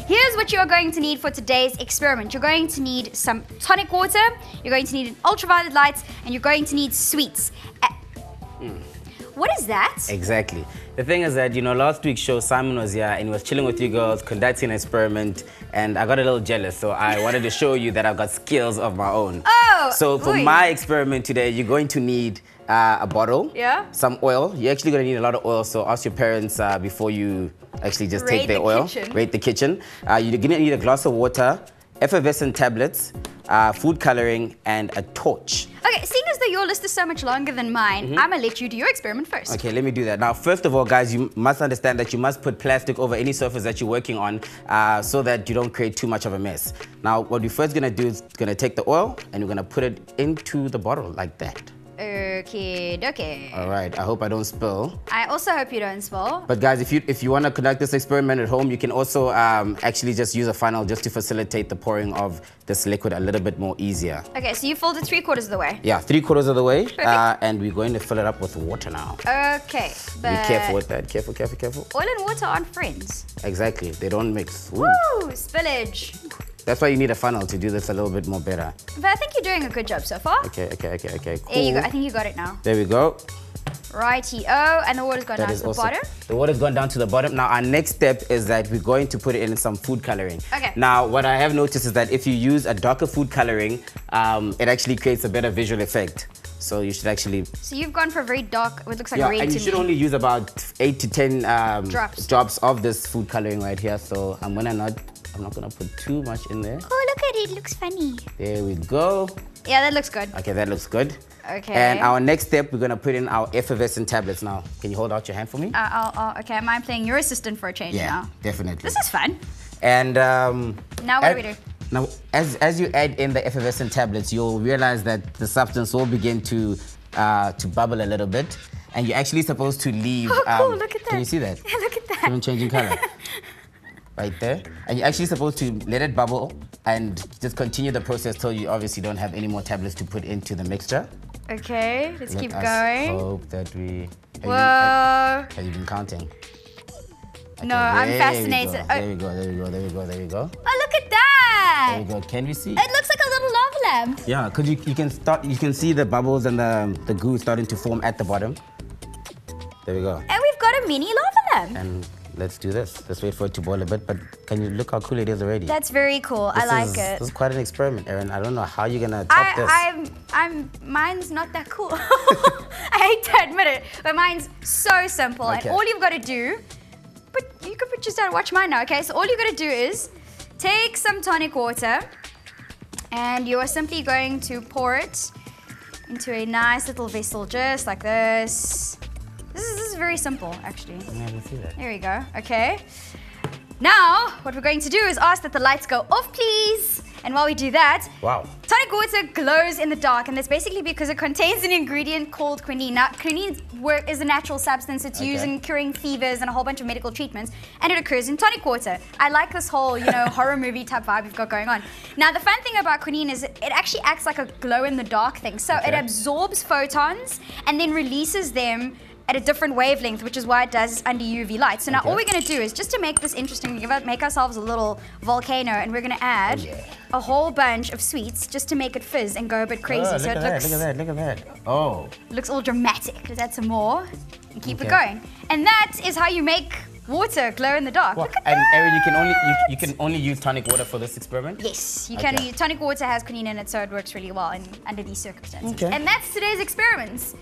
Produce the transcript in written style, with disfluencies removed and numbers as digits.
Here's what you are going to need for today's experiment. You're going to need some tonic water, you're going to need an ultraviolet light, and you're going to need sweets. What is that? Exactly. The thing is that, last week's show, Simon was here and he was chilling with you girls, conducting an experiment, and I got a little jealous, so I wanted to show you that I've got skills of my own. Oh! So for my experiment today, you're going to need a bottle, some oil. You're actually going to need a lot of oil, so ask your parents before you actually just take their oil. Rate the kitchen. You're going to need a glass of water, effervescent tablets, food coloring, and a torch. Okay, seeing as though your list is so much longer than mine, I'm gonna let you do your experiment first. Okay, let me do that. Now, first of all, guys, you must understand that you must put plastic over any surface that you're working on so that you don't create too much of a mess. Now, what we're first gonna do is gonna take the oil and we're gonna put it into the bottle like that. Okay. All right, I hope I don't spill. I also hope you don't spill. But guys, if you want to conduct this experiment at home, you can also actually just use a funnel just to facilitate the pouring of this liquid a little bit more easier. Okay, so you filled it 3/4 of the way. Yeah, 3/4 of the way. And we're going to fill it up with water now. Okay. Be careful with that. Careful. Oil and water aren't friends. Exactly, they don't mix. Ooh. Woo, spillage. That's why you need a funnel to do this a little bit more better. But I think you're doing a good job so far. Okay, cool. There you go, I think you got it now. There we go. Righty-o, and the water's gone down to the bottom. The water's gone down to the bottom. Now, our next step is that we're going to put it in some food coloring. Okay. Now, what I have noticed is that if you use a darker food coloring, it actually creates a better visual effect. So you should actually... So you've gone for a very dark, what looks like red to me. And you should only use about 8 to 10 drops of this food coloring right here. So I'm not gonna put too much in there. Oh, look at it, it looks funny. There we go. Yeah, that looks good. Okay, that looks good. Okay. And our next step, we're gonna put in our effervescent tablets now. Can you hold out your hand for me? Okay, am I playing your assistant for a change now? Yeah, definitely. This is fun. And now what do we do? Now, as you add in the effervescent tablets, you'll realize that the substance will begin to bubble a little bit, and you're actually supposed to leave. Oh, cool! Look at that. Can you see that? Look at that. Even changing color. Right there. And you're actually supposed to let it bubble and just continue the process till you obviously don't have any more tablets to put into the mixture. Okay, let's keep going. I hope that we... Whoa. Have you been counting? Okay, no, I'm fascinated. There we go. Oh, look at that! There we go. Can we see? It looks like a little lava lamp. Yeah, because you can see the bubbles and the goo starting to form at the bottom. There we go. And we've got a mini lava lamp. And let's do this. Let's wait for it to boil a bit, but can you look how cool it is already? That's very cool. I like it. This is quite an experiment, Erin. I don't know how you're gonna top this. Mine's not that cool. I hate to admit it, but mine's so simple. Okay. And all you've got to do, but you can put just down and watch mine now, okay? So all you've got to do is take some tonic water, and you are simply going to pour it into a nice little vessel, just like this. This is very simple, actually. I can see that. There we go. Okay. Now, what we're going to do is ask that the lights go off, please. And while we do that, tonic water glows in the dark, and that's basically because it contains an ingredient called quinine. Now, quinine is a natural substance. It's used in curing fevers and a whole bunch of medical treatments, and it occurs in tonic water. I like this whole, horror movie type vibe we've got going on. Now, the fun thing about quinine is it actually acts like a glow-in-the-dark thing. So it absorbs photons and then releases them at a different wavelength, which is why it does under UV light. So now all we're gonna do is, just to make this interesting, make ourselves a little volcano, and we're gonna add a whole bunch of sweets just to make it fizz and go a bit crazy. Look at that. Oh. Looks all dramatic. Let's add some more and keep it going. And that is how you make water glow in the dark. Look at that. And Erin, you can only use tonic water for this experiment? Yes, you can. Tonic water has quinine in it, so it works really well under these circumstances. And that's today's experiments.